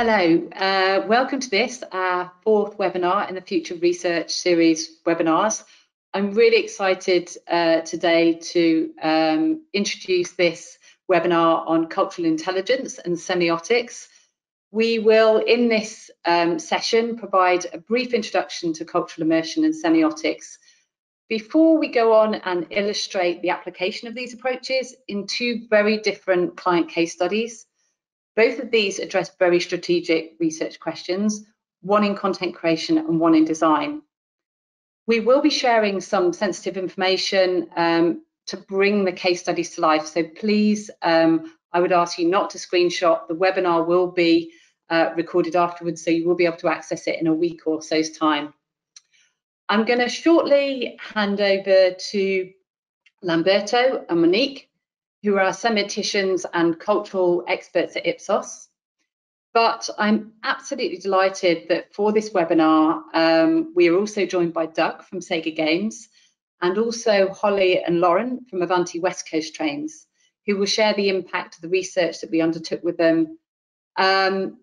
Hello, welcome to this, our fourth webinar in the Future Research Series webinars. I'm really excited today to introduce this webinar on cultural intelligence and semiotics. We will, in this session, provide a brief introduction to cultural immersion and semiotics before we go on and illustrate the application of these approaches in two very different client case studies. Both of these address very strategic research questions, one in content creation and one in design. We will be sharing some sensitive information to bring the case studies to life. So please, I would ask you not to screenshot. The webinar will be recorded afterwards, so you will be able to access it in a week or so's time. I'm going to shortly hand over to Lamberto and Monique, who are semioticians and cultural experts at Ipsos. But I'm absolutely delighted that for this webinar, we are also joined by Doug from Sega Games and also Holly and Lauren from Avanti West Coast Trains, who will share the impact of the research that we undertook with them.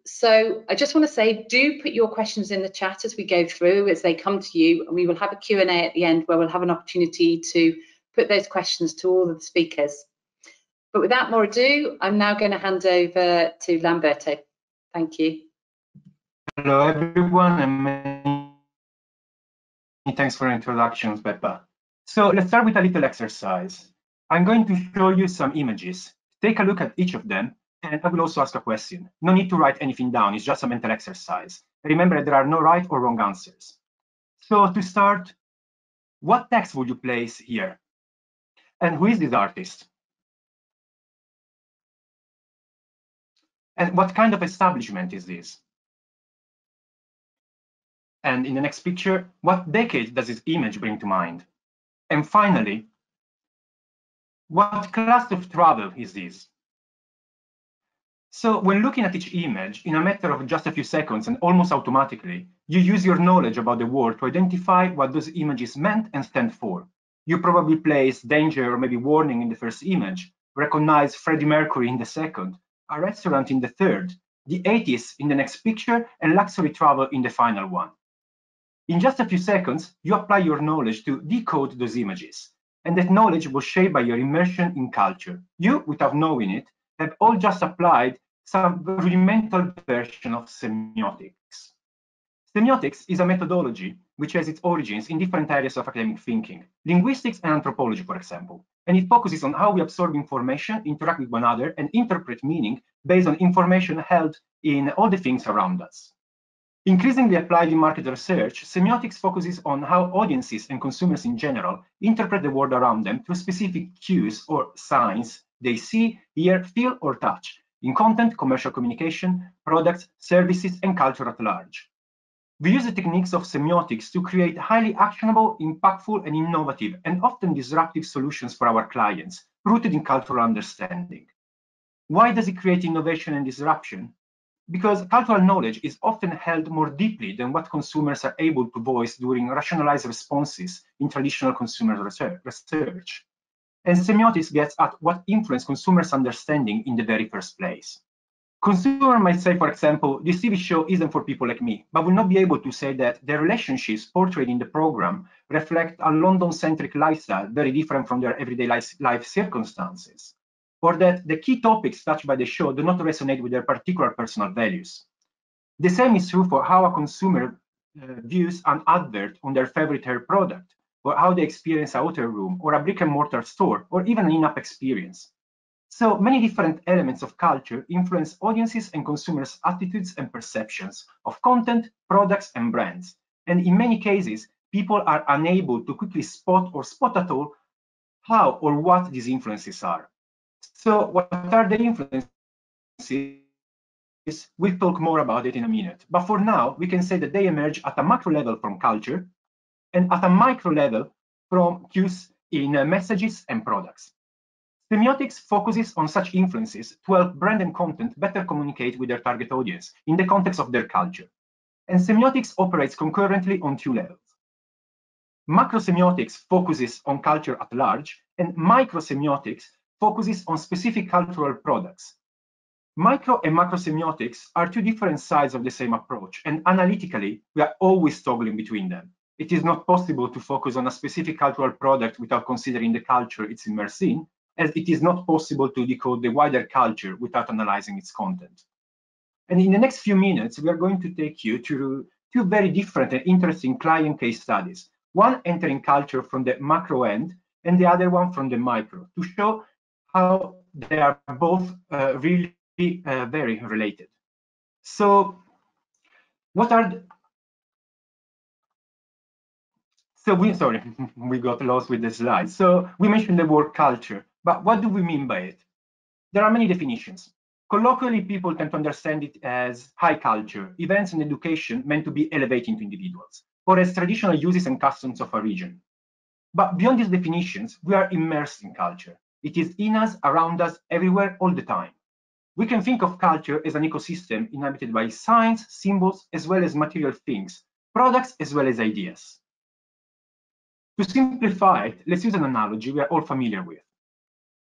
So I just want to say, do put your questions in the chat as we go through, as they come to you, and we will have a Q&A at the end where we'll have an opportunity to put those questions to all of the speakers. But without more ado, I'm now going to hand over to Lamberto. Thank you. Hello, everyone, and many thanks for introductions, Peppa. So let's start with a little exercise. I'm going to show you some images. Take a look at each of them, and I will also ask a question. No need to write anything down. It's just a mental exercise. Remember that there are no right or wrong answers. So to start, what text would you place here? And who is this artist? And what kind of establishment is this? And in the next picture, what decade does this image bring to mind? And finally, what class of travel is this? So when looking at each image, in a matter of just a few seconds and almost automatically, you use your knowledge about the world to identify what those images meant and stand for. You probably place danger or maybe warning in the first image, recognize Freddie Mercury in the second, a restaurant in the third, the 80s in the next picture, and luxury travel in the final one. In just a few seconds, you apply your knowledge to decode those images, and that knowledge was shaped by your immersion in culture. You, without knowing it, have all just applied some rudimental version of semiotics. Semiotics is a methodology which has its origins in different areas of academic thinking, linguistics and anthropology, for example, and it focuses on how we absorb information, interact with one another, and interpret meaning based on information held in all the things around us. Increasingly applied in market research, semiotics focuses on how audiences and consumers in general interpret the world around them through specific cues or signs they see, hear, feel, or touch in content, commercial communication, products, services, and culture at large. We use the techniques of semiotics to create highly actionable, impactful, and innovative, and often disruptive solutions for our clients, rooted in cultural understanding. Why does it create innovation and disruption? Because cultural knowledge is often held more deeply than what consumers are able to voice during rationalized responses in traditional consumer research. And semiotics gets at what influenced consumers' understanding in the very first place. Consumer might say, for example, this TV show isn't for people like me, but will not be able to say that the relationships portrayed in the program reflect a London-centric lifestyle very different from their everyday life circumstances, or that the key topics touched by the show do not resonate with their particular personal values. The same is true for how a consumer views an advert on their favorite hair product, or how they experience a hotel room, or a brick-and-mortar store, or even an in-app experience. So many different elements of culture influence audiences and consumers' attitudes and perceptions of content, products, and brands. And in many cases, people are unable to quickly spot or spot at all how or what these influences are. So what are the influences? We'll talk more about it in a minute. But for now, we can say that they emerge at a macro level from culture and at a micro level from cues in messages and products. Semiotics focuses on such influences to help brand and content better communicate with their target audience in the context of their culture. And semiotics operates concurrently on two levels. Macrosemiotics focuses on culture at large, and microsemiotics focuses on specific cultural products. Micro and macro semiotics are two different sides of the same approach, and analytically, we are always toggling between them. It is not possible to focus on a specific cultural product without considering the culture it's immersed in, as it is not possible to decode the wider culture without analyzing its content. And in the next few minutes, we are going to take you through two very different and interesting client case studies, one entering culture from the macro end and the other one from the micro, to show how they are both really very related. So what are sorry, we got lost with the slides. So we mentioned the word culture, but what do we mean by it? There are many definitions. Colloquially, people tend to understand it as high culture, events and education meant to be elevating to individuals, or as traditional uses and customs of a region. But beyond these definitions, we are immersed in culture. It is in us, around us, everywhere, all the time. We can think of culture as an ecosystem inhabited by signs, symbols, as well as material things, products, as well as ideas. To simplify it, let's use an analogy we are all familiar with.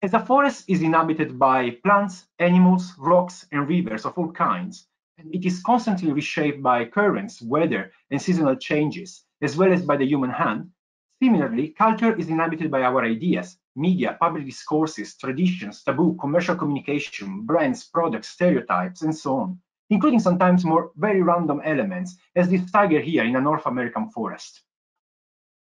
As a forest is inhabited by plants, animals, rocks, and rivers of all kinds, and it is constantly reshaped by currents, weather, and seasonal changes, as well as by the human hand, similarly, culture is inhabited by our ideas, media, public discourses, traditions, taboo, commercial communication, brands, products, stereotypes, and so on, including sometimes more very random elements, as this tiger here in a North American forest.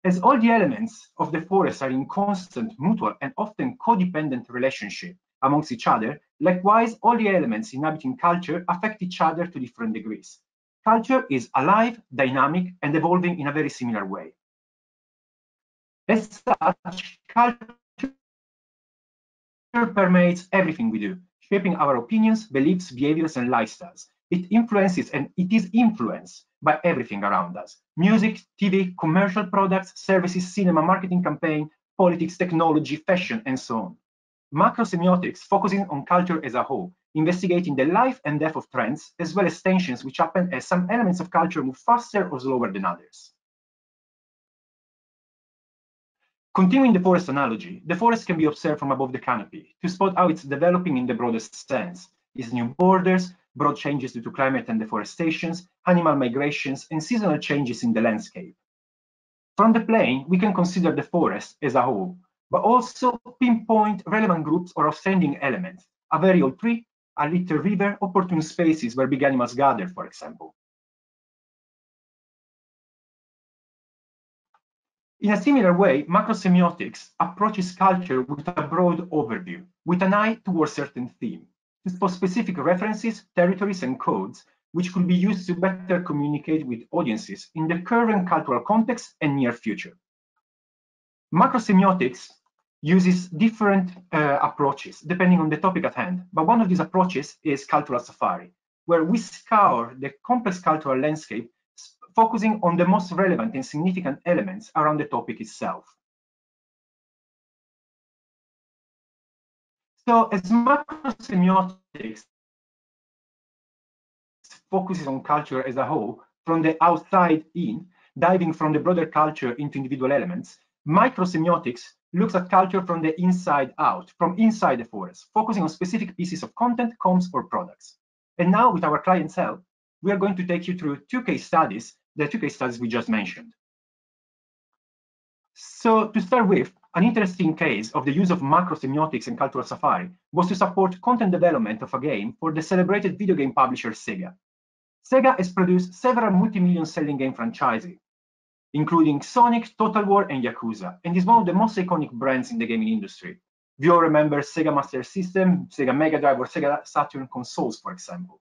As all the elements of the forest are in constant, mutual, and often codependent relationship amongst each other, likewise, all the elements inhabiting culture affect each other to different degrees. Culture is alive, dynamic, and evolving in a very similar way. As such, culture permeates everything we do, shaping our opinions, beliefs, behaviors, and lifestyles. It influences and it is influenced by everything around us: music, TV, commercial products, services, cinema, marketing campaign, politics, technology, fashion, and so on. Macrosemiotics focusing on culture as a whole, investigating the life and death of trends, as well as tensions which happen as some elements of culture move faster or slower than others. Continuing the forest analogy, the forest can be observed from above the canopy to spot how it's developing in the broadest sense, its new borders, broad changes due to climate and deforestation, animal migrations, and seasonal changes in the landscape. From the plane, we can consider the forest as a whole, but also pinpoint relevant groups or outstanding elements, a very old tree, a little river, opportune spaces where big animals gather, for example. In a similar way, macrosemiotics approaches culture with a broad overview, with an eye towards certain theme, to spot specific references, territories, and codes, which could be used to better communicate with audiences in the current cultural context and near future. Macrosemiotics uses different approaches depending on the topic at hand, but one of these approaches is cultural safari, where we scour the complex cultural landscape, focusing on the most relevant and significant elements around the topic itself. So as macrosemiotics focuses on culture as a whole, from the outside in, diving from the broader culture into individual elements, microsemiotics looks at culture from the inside out, from inside the forest, focusing on specific pieces of content, comms, or products. And now with our clientele, we are going to take you through two case studies, the two case studies we just mentioned. So to start with, an interesting case of the use of macrosemiotics and cultural safari was to support content development of a game for the celebrated video game publisher Sega. Sega has produced several multi-million selling game franchises, including Sonic, Total War, and Yakuza, and is one of the most iconic brands in the gaming industry. We all remember Sega Master System, Sega Mega Drive, or Sega Saturn consoles, for example.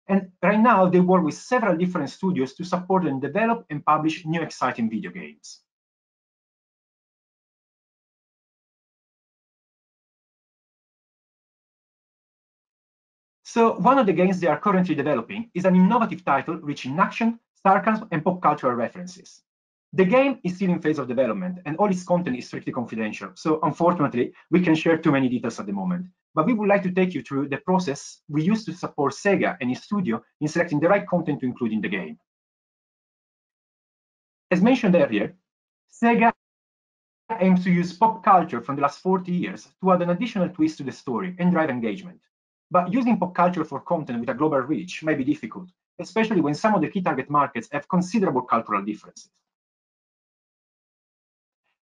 And right now, they work with several different studios to support and develop and publish new exciting video games. So one of the games they are currently developing is an innovative title rich in action, sarcasm, and pop cultural references. The game is still in phase of development, and all its content is strictly confidential. So unfortunately, we can't share too many details at the moment. But we would like to take you through the process we used to support Sega and its studio in selecting the right content to include in the game. As mentioned earlier, Sega aims to use pop culture from the last 40 years to add an additional twist to the story and drive engagement. But using pop culture for content with a global reach may be difficult, especially when some of the key target markets have considerable cultural differences.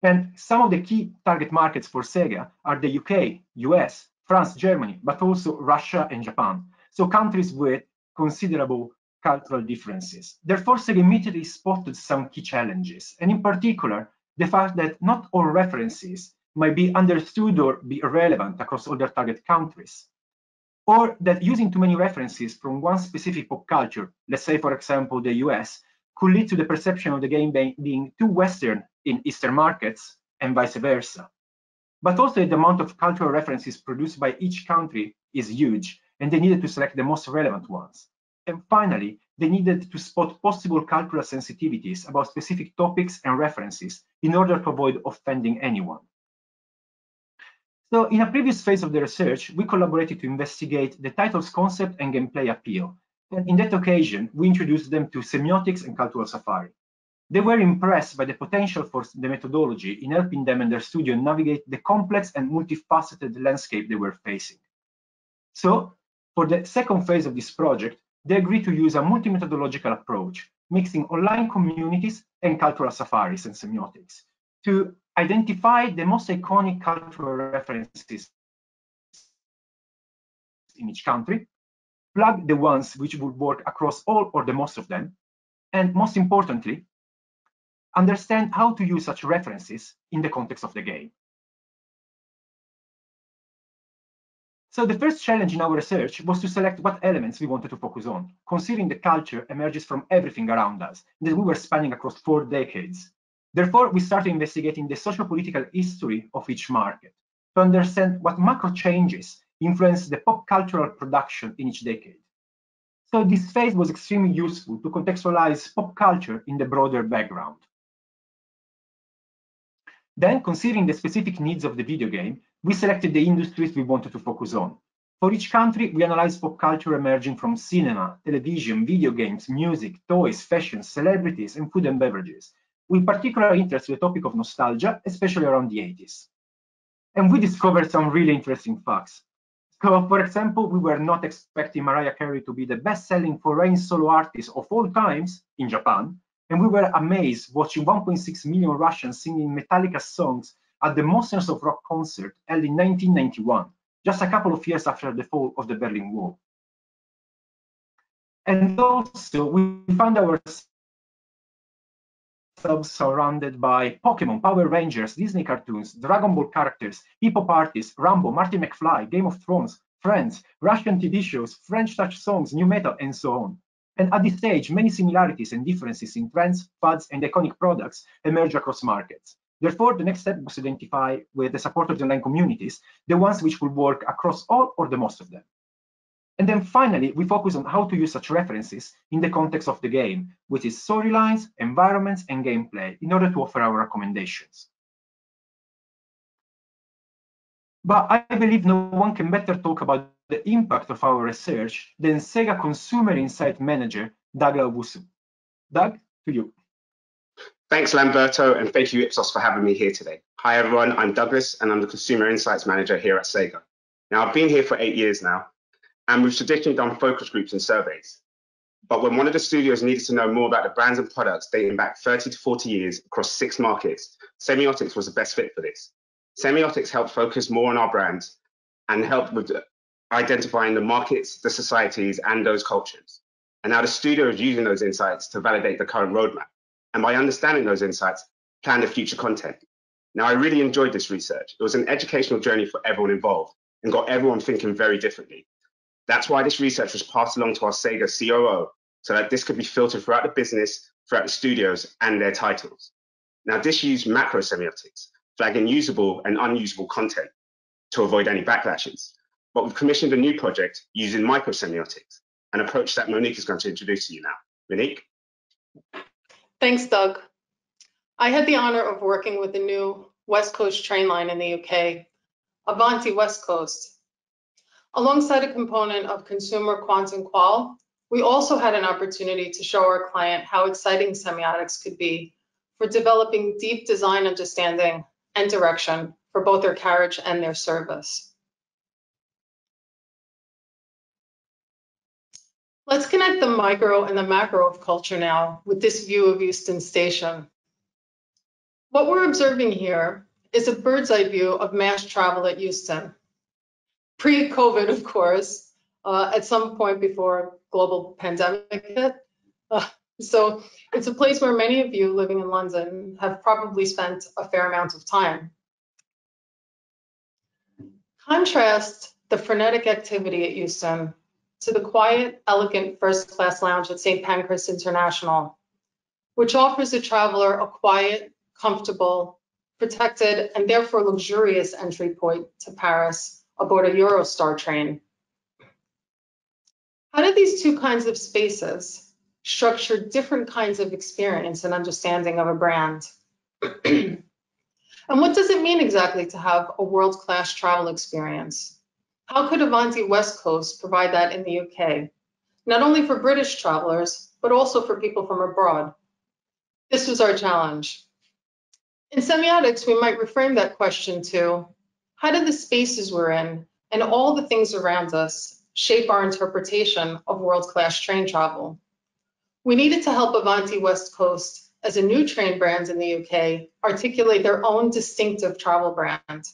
And some of the key target markets for Sega are the UK, US, France, Germany, but also Russia and Japan. So countries with considerable cultural differences. Therefore, Sega immediately spotted some key challenges, and in particular, the fact that not all references might be understood or be relevant across all their target countries, or that using too many references from one specific pop culture, let's say, for example, the US, could lead to the perception of the game being too Western in Eastern markets and vice versa. But also the amount of cultural references produced by each country is huge, and they needed to select the most relevant ones. And finally, they needed to spot possible cultural sensitivities about specific topics and references in order to avoid offending anyone. So in a previous phase of the research, we collaborated to investigate the title's concept and gameplay appeal. And in that occasion, we introduced them to semiotics and cultural safari. They were impressed by the potential for the methodology in helping them and their studio navigate the complex and multifaceted landscape they were facing. So, for the second phase of this project, they agreed to use a multi-methodological approach, mixing online communities and cultural safaris and semiotics, to identify the most iconic cultural references in each country, plug the ones which would work across all or the most of them, and most importantly, understand how to use such references in the context of the game. So the first challenge in our research was to select what elements we wanted to focus on, considering the culture emerges from everything around us, that we were spanning across 4 decades. Therefore, we started investigating the socio-political history of each market to understand what macro changes influence the pop cultural production in each decade. So this phase was extremely useful to contextualize pop culture in the broader background. Then, considering the specific needs of the video game, we selected the industries we wanted to focus on. For each country, we analyzed pop culture emerging from cinema, television, video games, music, toys, fashion, celebrities, and food and beverages, with particular interest in the topic of nostalgia, especially around the 80s. And we discovered some really interesting facts. So, for example, we were not expecting Mariah Carey to be the best-selling foreign solo artist of all times in Japan, and we were amazed watching 1.6 million Russians singing Metallica songs at the Monsters of Rock concert held in 1991, just a couple of years after the fall of the Berlin Wall. And also, we found ourselves surrounded by Pokemon, Power Rangers, Disney cartoons, Dragon Ball characters, hip-hop artists, Rambo, Marty McFly, Game of Thrones, Friends, Russian TV shows, French touch songs, new metal, and so on. And at this stage, many similarities and differences in trends, fads, and iconic products emerge across markets. Therefore, the next step was to identify, with the support of the online communities, the ones which will work across all or the most of them. And then finally, we focus on how to use such references in the context of the game, which is storylines, environments, and gameplay, in order to offer our recommendations. But I believe no one can better talk about the impact of our research than Sega Consumer Insight Manager, Doug Owusu. Doug, to you. Thanks, Lamberto, and thank you, Ipsos, for having me here today. Hi, everyone. I'm Douglas, and I'm the Consumer Insights Manager here at Sega. Now, I've been here for 8 years now, and we've traditionally done focus groups and surveys. But when one of the studios needed to know more about the brands and products dating back 30 to 40 years across 6 markets, semiotics was the best fit for this. Semiotics helped focus more on our brands and helped with identifying the markets, the societies, and those cultures. And now the studio is using those insights to validate the current roadmap. And by understanding those insights, plan the future content. Now, I really enjoyed this research. It was an educational journey for everyone involved and got everyone thinking very differently. That's why this research was passed along to our Sega COO, so that this could be filtered throughout the business, throughout the studios, and their titles. Now, this used macro semiotics, flagging usable and unusable content to avoid any backlashes. But we've commissioned a new project using micro semiotics, an approach that Monique is going to introduce to you now. Monique? Thanks, Doug. I had the honor of working with the new West Coast train line in the UK, Avanti West Coast. Alongside a component of consumer quant and qual, we also had an opportunity to show our client how exciting semiotics could be for developing deep design understanding and direction for both their carriage and their service. Let's connect the micro and the macro of culture now with this view of Euston Station. What we're observing here is a bird's eye view of mass travel at Euston. Pre-COVID, of course, at some point before global pandemic hit. So it's a place where many of you living in London have probably spent a fair amount of time. Contrast the frenetic activity at Euston to the quiet, elegant first-class lounge at St. Pancras International, which offers the traveler a quiet, comfortable, protected, and therefore luxurious entry point to Paris aboard a Eurostar train. How do these two kinds of spaces structure different kinds of experience and understanding of a brand? And what does it mean exactly to have a world-class travel experience? How could Avanti West Coast provide that in the UK? Not only for British travelers, but also for people from abroad. This was our challenge. In semiotics, we might reframe that question to, how do the spaces we're in and all the things around us shape our interpretation of world-class train travel? We needed to help Avanti West Coast, as a new train brand in the UK, articulate their own distinctive travel brand.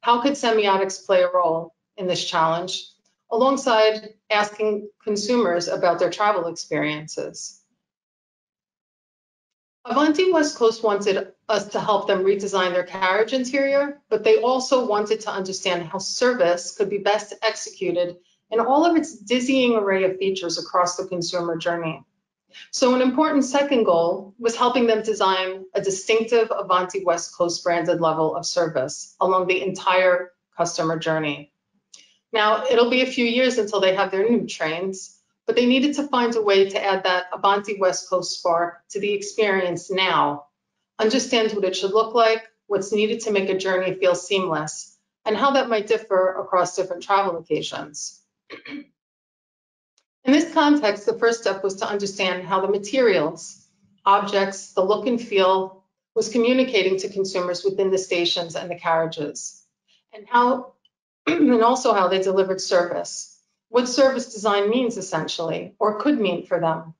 How could semiotics play a role in this challenge, alongside asking consumers about their travel experiences? Avanti West Coast wanted us to help them redesign their carriage interior, but they also wanted to understand how service could be best executed in all of its dizzying array of features across the consumer journey. So an important second goal was helping them design a distinctive Avanti West Coast branded level of service along the entire customer journey. Now, it'll be a few years until they have their new trains, but they needed to find a way to add that Avanti West Coast spark to the experience now, understand what it should look like, what's needed to make a journey feel seamless, and how that might differ across different travel occasions. In this context, the first step was to understand how the materials, objects, the look and feel was communicating to consumers within the stations and the carriages, and also how they delivered service, what service design means essentially, or could mean for them.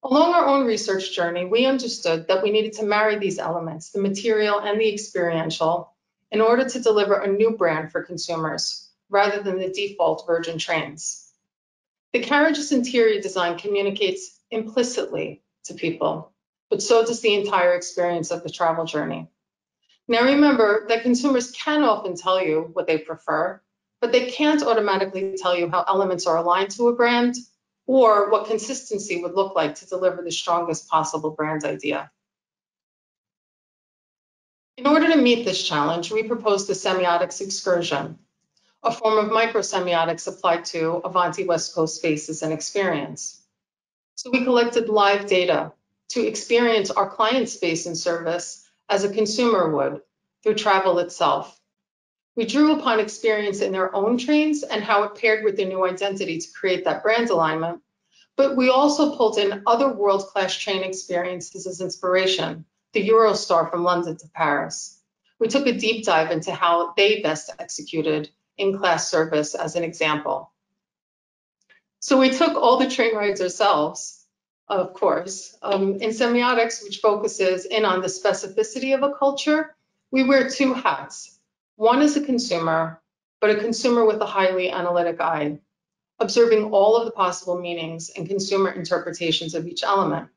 Along our own research journey, we understood that we needed to marry these elements, the material and the experiential, in order to deliver a new brand for consumers, rather than the default Virgin trains. The carriage's interior design communicates implicitly to people, but so does the entire experience of the travel journey. Now remember that consumers can often tell you what they prefer, but they can't automatically tell you how elements are aligned to a brand or what consistency would look like to deliver the strongest possible brand idea. In order to meet this challenge, we proposed the semiotics excursion, a form of microsemiotics applied to Avanti West Coast spaces and experience. So we collected live data to experience our client space and service as a consumer would through travel itself. We drew upon experience in their own trains and how it paired with their new identity to create that brand alignment, but we also pulled in other world-class train experiences as inspiration, the Eurostar from London to Paris. We took a deep dive into how they best executed in-class service as an example. So we took all the train rides ourselves, of course. In semiotics, which focuses in on the specificity of a culture, we wear two hats. One is a consumer, but a consumer with a highly analytic eye, observing all of the possible meanings and consumer interpretations of each element.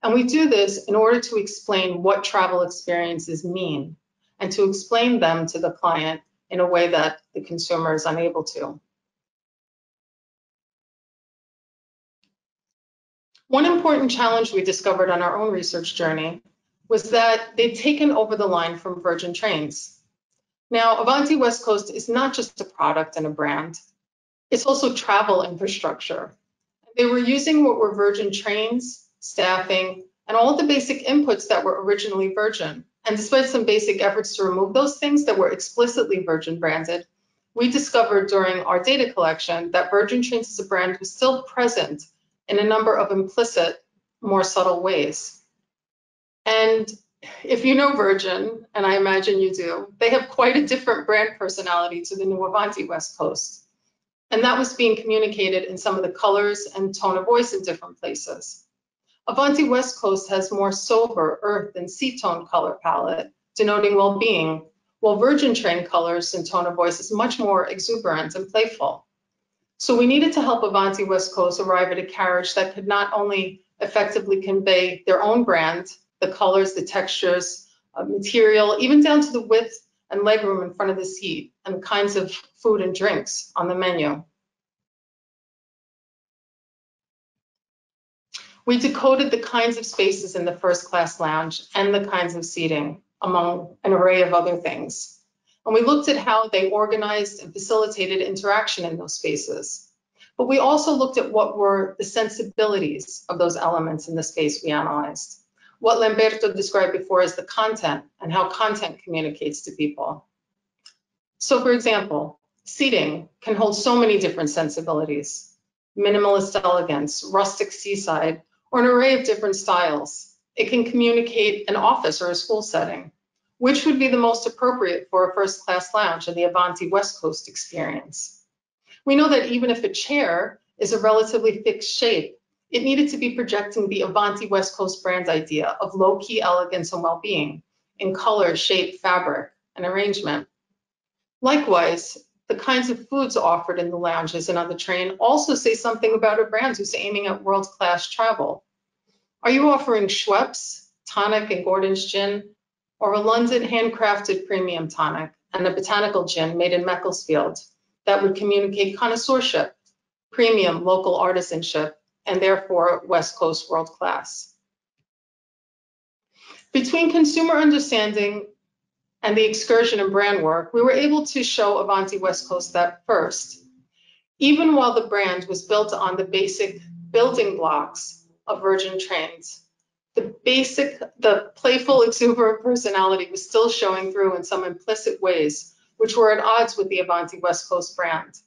And we do this in order to explain what travel experiences mean and to explain them to the client in a way that the consumer is unable to. One important challenge we discovered on our own research journey was that they'd taken over the line from Virgin Trains. Now, Avanti West Coast is not just a product and a brand, it's also travel infrastructure. They were using what were Virgin Trains, staffing, and all of the basic inputs that were originally Virgin. And despite some basic efforts to remove those things that were explicitly Virgin branded, we discovered during our data collection that Virgin Trains as a brand was still present in a number of implicit, more subtle ways. And if you know Virgin, and I imagine you do, they have quite a different brand personality to the new Avanti West Coast. and that was being communicated in some of the colors and tone of voice in different places. Avanti West Coast has more sober earth and sea tone color palette, denoting well-being, while Virgin Train colors and tone of voice is much more exuberant and playful. So we needed to help Avanti West Coast arrive at a carriage that could not only effectively convey their own brand, the colors, the textures, material, even down to the width and legroom in front of the seat and the kinds of food and drinks on the menu. We decoded the kinds of spaces in the first class lounge and the kinds of seating, among an array of other things. And we looked at how they organized and facilitated interaction in those spaces. But we also looked at what were the sensibilities of those elements in the space we analyzed. What Lamberto described before as the content and how content communicates to people. So for example, seating can hold so many different sensibilities. Minimalist elegance, rustic seaside, or an array of different styles. It can communicate an office or a school setting. Which would be the most appropriate for a first-class lounge in the Avanti West Coast experience? We know that even if a chair is a relatively fixed shape, it needed to be projecting the Avanti West Coast brand idea of low-key elegance and well-being in color, shape, fabric, and arrangement. Likewise, the kinds of foods offered in the lounges and on the train also say something about a brand who's aiming at world-class travel. Are you offering Schweppes, tonic and Gordon's gin, or a London handcrafted premium tonic and a botanical gin made in Macclesfield that would communicate connoisseurship, premium local artisanship, and therefore West Coast world class? Between consumer understanding and the excursion and brand work, we were able to show Avanti West Coast that first, even while the brand was built on the basic building blocks of Virgin Trains, the playful, exuberant personality was still showing through in some implicit ways, which were at odds with the Avanti West Coast brand.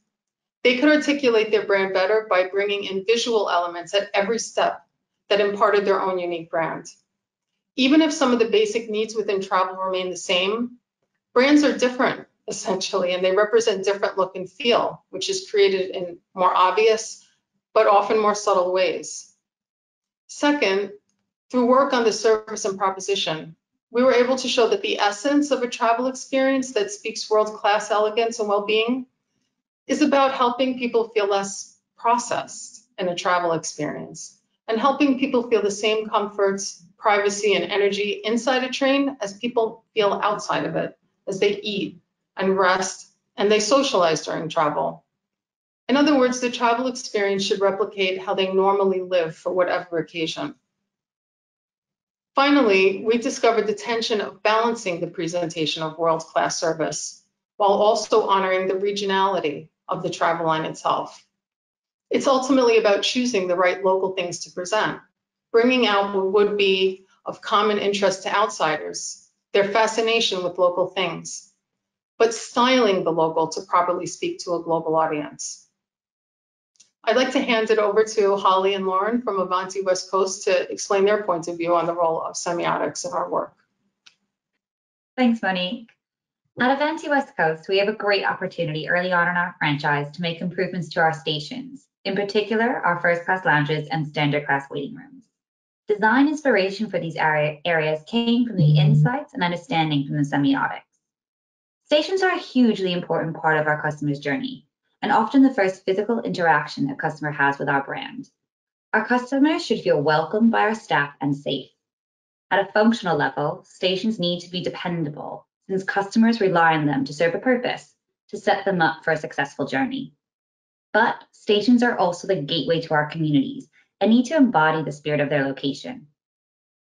They could articulate their brand better by bringing in visual elements at every step that imparted their own unique brand. Even if some of the basic needs within travel remain the same, brands are different, essentially, and they represent different look and feel, which is created in more obvious, but often more subtle ways. Second, through work on the service and proposition, we were able to show that the essence of a travel experience that speaks world-class elegance and well-being is about helping people feel less processed in a travel experience and helping people feel the same comforts, privacy, and energy inside a train as people feel outside of it, as they eat and rest and they socialize during travel. In other words, the travel experience should replicate how they normally live for whatever occasion. Finally, we discovered the tension of balancing the presentation of world-class service while also honoring the regionality of the travel line itself. It's ultimately about choosing the right local things to present, bringing out what would be of common interest to outsiders, their fascination with local things, but styling the local to properly speak to a global audience. I'd like to hand it over to Holly and Lauren from Avanti West Coast to explain their points of view on the role of semiotics in our work. Thanks, Monique. At Avanti West Coast, we have a great opportunity early on in our franchise to make improvements to our stations, in particular our first-class lounges and standard-class waiting rooms. Design inspiration for these areas came from the insights and understanding from the semiotics. Stations are a hugely important part of our customer's journey, and often the first physical interaction a customer has with our brand. Our customers should feel welcomed by our staff and safe. At a functional level, stations need to be dependable, since customers rely on them to serve a purpose, to set them up for a successful journey. But stations are also the gateway to our communities and need to embody the spirit of their location.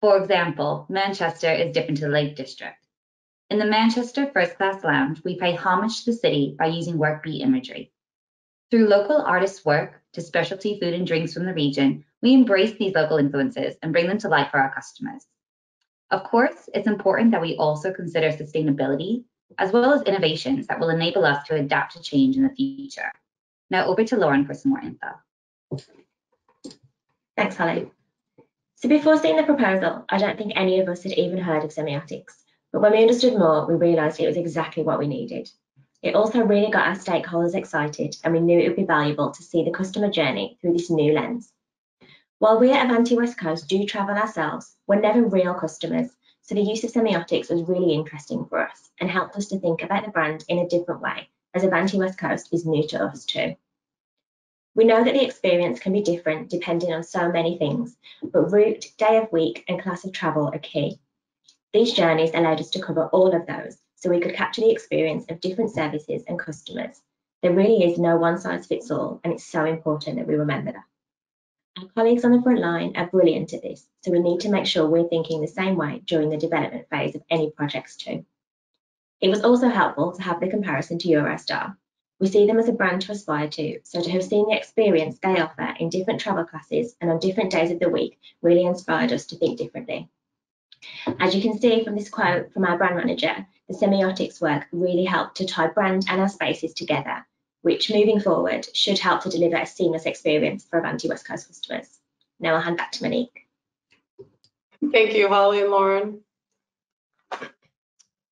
For example, Manchester is different to the Lake District. In the Manchester First Class Lounge, we pay homage to the city by using workbeat imagery. Through local artists' work to specialty food and drinks from the region, we embrace these local influences and bring them to life for our customers. Of course, it's important that we also consider sustainability, as well as innovations that will enable us to adapt to change in the future. Now over to Lauren for some more info. Thanks, Holly. So before seeing the proposal, I don't think any of us had even heard of semiotics, but when we understood more, we realised it was exactly what we needed. It also really got our stakeholders excited, and we knew it would be valuable to see the customer journey through this new lens. While we at Avanti West Coast do travel ourselves, we're never real customers, so the use of semiotics was really interesting for us and helped us to think about the brand in a different way, as Avanti West Coast is new to us too. We know that the experience can be different depending on so many things, but route, day of week, and class of travel are key. These journeys allowed us to cover all of those, so we could capture the experience of different services and customers. There really is no one size fits all, and it's so important that we remember that. Our colleagues on the front line are brilliant at this, so we need to make sure we're thinking the same way during the development phase of any projects too. It was also helpful to have the comparison to Eurostar. We see them as a brand to aspire to, so to have seen the experience they offer in different travel classes and on different days of the week really inspired us to think differently. As you can see from this quote from our brand manager, the semiotics work really helped to tie brand and our spaces together, which moving forward should help to deliver a seamless experience for Avanti West Coast customers. Now I'll hand back to Monique. Thank you, Holly and Lauren.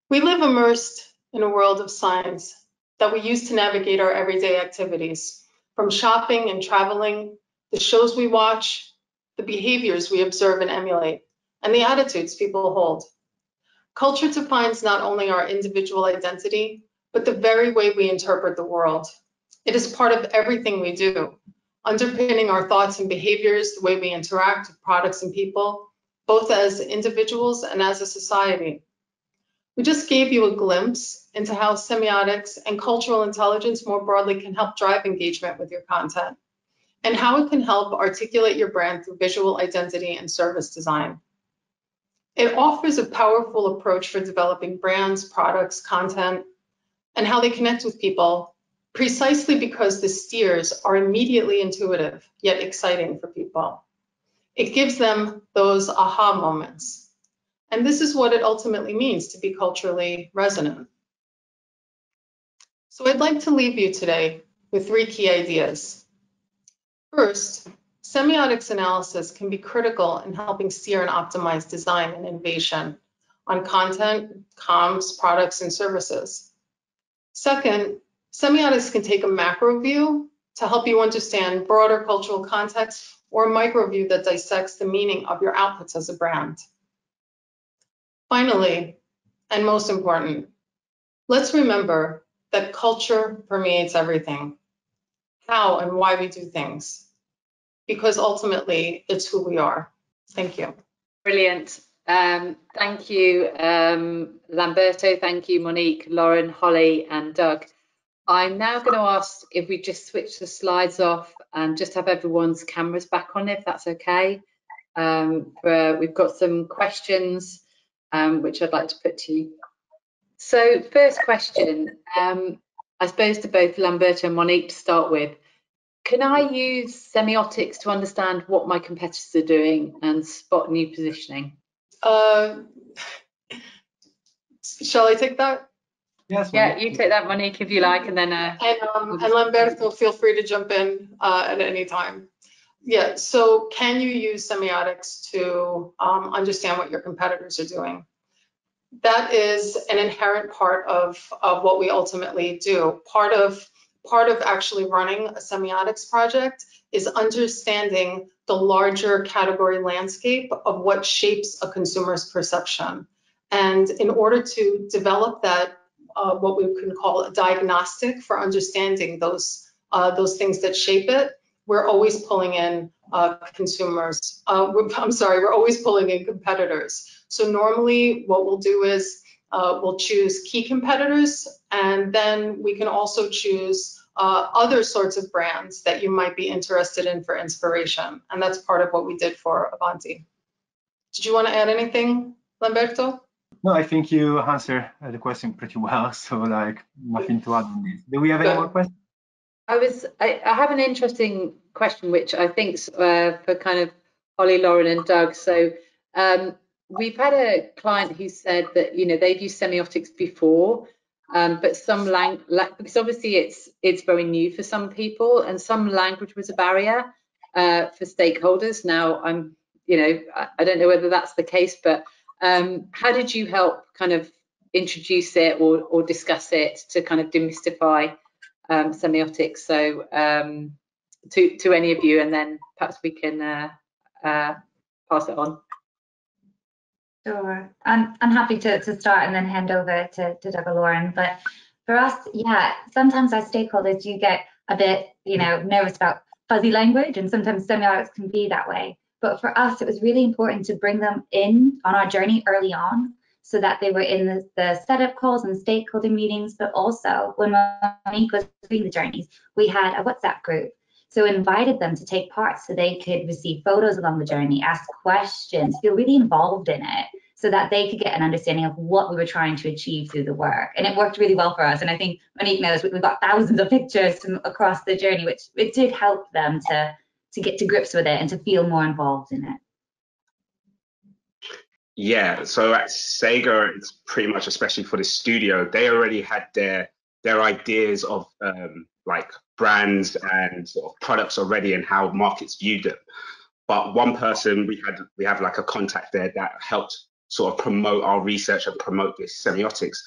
We live immersed in a world of signs that we use to navigate our everyday activities, from shopping and traveling, the shows we watch, the behaviors we observe and emulate, and the attitudes people hold. Culture defines not only our individual identity, but the very way we interpret the world. It is part of everything we do, underpinning our thoughts and behaviors, the way we interact with products and people, both as individuals and as a society. We just gave you a glimpse into how semiotics and cultural intelligence more broadly can help drive engagement with your content, and how it can help articulate your brand through visual identity and service design. It offers a powerful approach for developing brands, products, content, and how they connect with people, precisely because the steers are immediately intuitive, yet exciting for people. It gives them those aha moments. And this is what it ultimately means to be culturally resonant. So I'd like to leave you today with 3 key ideas. First, semiotics analysis can be critical in helping steer and optimize design and innovation on content, comms, products, and services. Second, semiotics can take a macro view to help you understand broader cultural context, or a micro view that dissects the meaning of your outputs as a brand. Finally, and most important, let's remember that culture permeates everything, how and why we do things, because ultimately it's who we are. Thank you. Brilliant. Thank you, Lamberto. Thank you, Monique, Lauren, Holly, and Doug. I'm now going to ask if we just switch the slides off and just have everyone's cameras back on, if that's okay. We've got some questions which I'd like to put to you. So first question, I suppose to both Lamberto and Monique to start with. Can I use semiotics to understand what my competitors are doing and spot new positioning? Shall I take that? Yes. Yeah, you take that, Monique, if you like, and then and Lamberto, feel free to jump in at any time. Yeah, so can you use semiotics to understand what your competitors are doing? That is an inherent part of what we ultimately do. Part of actually running a semiotics project is understanding the larger category landscape of what shapes a consumer's perception. And in order to develop that, what we can call a diagnostic for understanding those things that shape it, we're always pulling in consumers. We're always pulling in competitors. So normally what we'll do is we'll choose key competitors, and then we can also choose other sorts of brands that you might be interested in for inspiration. And that's part of what we did for Avanti. Did you want to add anything, Lamberto? No, I think you answered the question pretty well. So like nothing to add on this. Do we have any more questions? I have an interesting question, which I think's for kind of Holly, Lauren, and Doug. So we've had a client who said that they've used semiotics before, but some because obviously it's very new for some people, and some language was a barrier for stakeholders. Now I don't know whether that's the case, but how did you help kind of introduce it or discuss it to kind of demystify semiotics. So to any of you, and then perhaps we can pass it on. Sure. I'm happy to start and then hand over to Doug or Lauren. But for us, yeah, sometimes our stakeholders do get a bit, nervous about fuzzy language, and sometimes semiotics can be that way. But for us, it was really important to bring them in on our journey early on, so that they were in the setup calls and stakeholder meetings, but also when Monique was doing the journeys, we had a WhatsApp group. So invited them to take part so they could receive photos along the journey, ask questions, feel really involved in it, so that they could get an understanding of what we were trying to achieve through the work. And it worked really well for us. And I think Monique knows we've got thousands of pictures from across the journey, which it did help them to get to grips with it and to feel more involved in it. Yeah, so at Sega, it's pretty much, especially for the studio, they already had their ideas of like brands and sort of products already and how markets viewed them. But one person, we have like a contact there that helped sort of promote our research and promote this semiotics,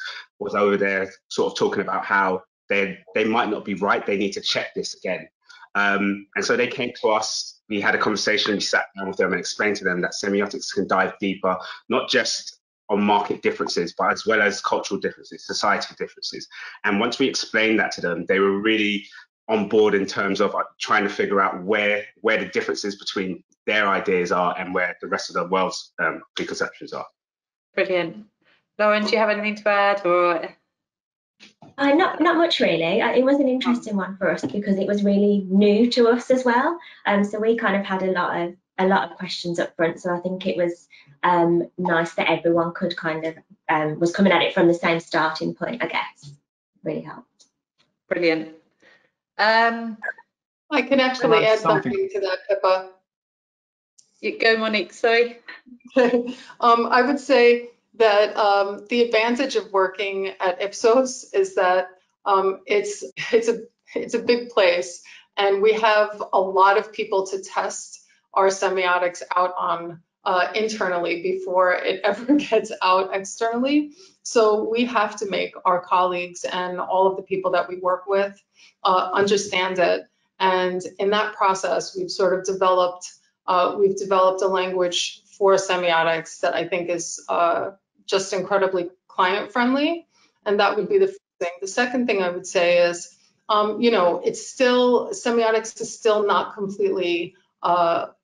was over there sort of talking about how they might not be right, they need to check this again. And so they came to us, we had a conversation, we sat down with them and explained to them that semiotics can dive deeper, not just on market differences, but as well as cultural differences, societal differences. And once we explained that to them, they were really on board in terms of trying to figure out where the differences between their ideas are and where the rest of the world's preconceptions are. Brilliant. Lauren, do you have anything to add? Or not much really. It was an interesting one for us because it was really new to us as well. So we kind of had a lot of questions up front. So I think it was nice that everyone could kind of was coming at it from the same starting point, I guess. Really helped. Brilliant. I can actually add something to that, Pippa. You go, Monique, sorry. I would say that the advantage of working at Ipsos is that it's a big place, and we have a lot of people to test our semiotics out on internally before it ever gets out externally. So we have to make our colleagues and all of the people that we work with understand it. And in that process, we've sort of developed a language for semiotics that I think is just incredibly client friendly. And that would be the first thing. The second thing I would say is, it's still, semiotics is still not completely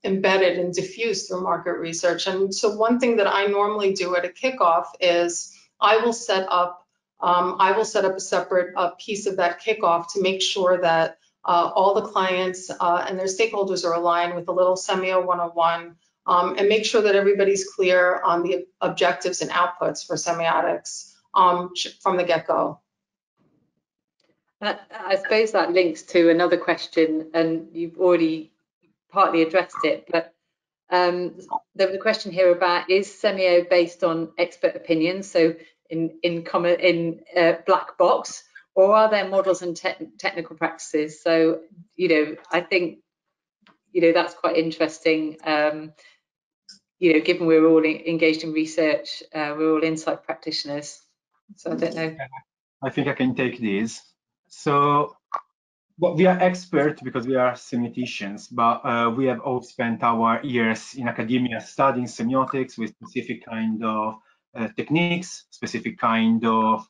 embedded and diffused through market research. And so one thing that I normally do at a kickoff is I will set up a separate piece of that kickoff to make sure that all the clients and their stakeholders are aligned with a little Semio 101, and make sure that everybody's clear on the objectives and outputs for semiotics from the get-go. I suppose that links to another question, and you've already partly addressed it, but there was a question here about, is Semio based on expert opinions, so in black box, or are there models and technical practices? So, I think, that's quite interesting. Given we're all engaged in research, we're all insight practitioners. So I don't know. I think I can take this. So, we are experts because we are semioticians, but we have all spent our years in academia studying semiotics with specific kind of techniques, specific kind of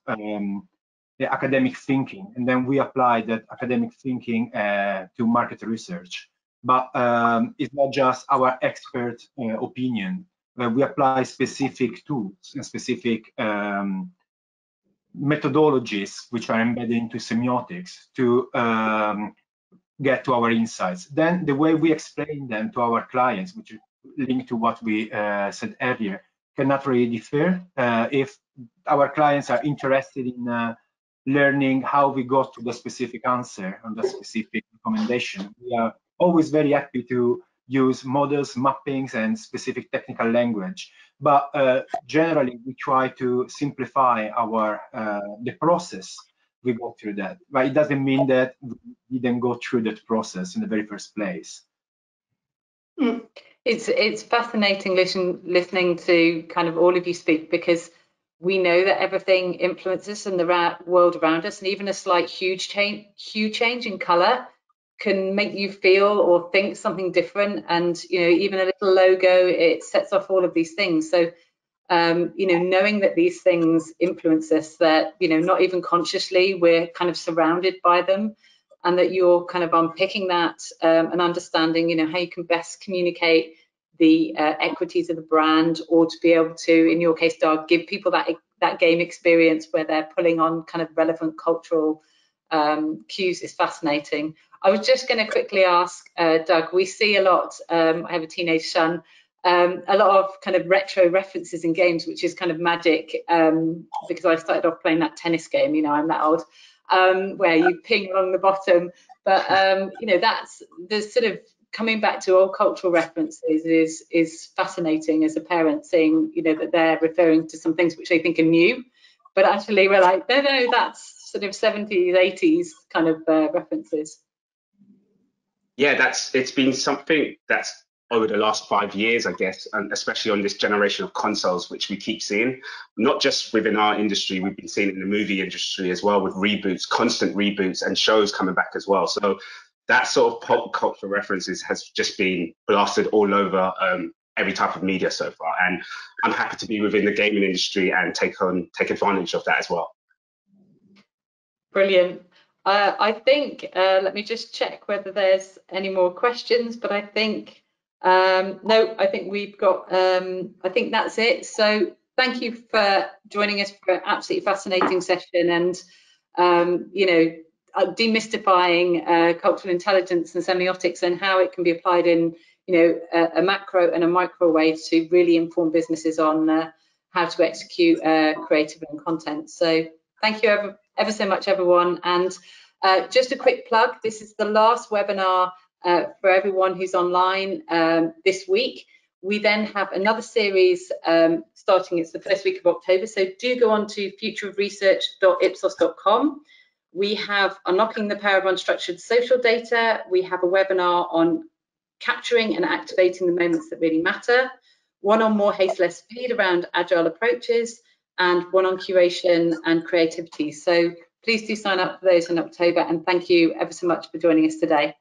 academic thinking, and then we apply that academic thinking to market research. But it's not just our expert opinion. We apply specific tools and specific methodologies which are embedded into semiotics to get to our insights. Then the way we explain them to our clients, which is linked to what we said earlier, cannot really differ. If our clients are interested in learning how we got to the specific answer on the specific recommendation, we are always very happy to use models, mappings, and specific technical language. But generally, we try to simplify the process we go through that. But it doesn't mean that we didn't go through that process in the very first place. It's fascinating listening to kind of all of you speak, because we know that everything influences in the world around us, and even a slight hue change in color can make you feel or think something different. And even a little logo, it sets off all of these things. So knowing that these things influence us, that not even consciously we're kind of surrounded by them, and that you're kind of unpicking that and understanding how you can best communicate the equities of the brand, or to be able to, in your case, Doug, give people that game experience where they're pulling on kind of relevant cultural cues is fascinating. I was just going to quickly ask Doug, we see a lot, I have a teenage son, a lot of kind of retro references in games, which is kind of magic, because I started off playing that tennis game, I'm that old, where you ping along the bottom. But that's the sort of coming back to old cultural references is fascinating as a parent, seeing that they're referring to some things which they think are new, but actually we're like, no, that's sort of 70s, 80s kind of references. Yeah, it's been something that's over the last 5 years, I guess, and especially on this generation of consoles, which we keep seeing, not just within our industry, we've been seeing it in the movie industry as well, with reboots, constant reboots, and shows coming back as well. So that sort of pop culture references has just been blasted all over every type of media so far. And I'm happy to be within the gaming industry and take advantage of that as well. Brilliant. I think, let me just check whether there's any more questions, but I think, no, I think we've got, I think that's it. So thank you for joining us for an absolutely fascinating session, and, demystifying cultural intelligence and semiotics and how it can be applied in, a macro and a micro way to really inform businesses on how to execute creative and content. So thank you ever so much, everyone. And just a quick plug, this is the last webinar for everyone who's online this week. We then have another series starting, it's the first week of October, so do go on to futureofresearch.ipsos.com. We have Unlocking the Power of Unstructured Social Data. We have a webinar on capturing and activating the moments that really matter, one on more haste, less speed around agile approaches, and one on curation and creativity. So please do sign up for those in October, and thank you ever so much for joining us today.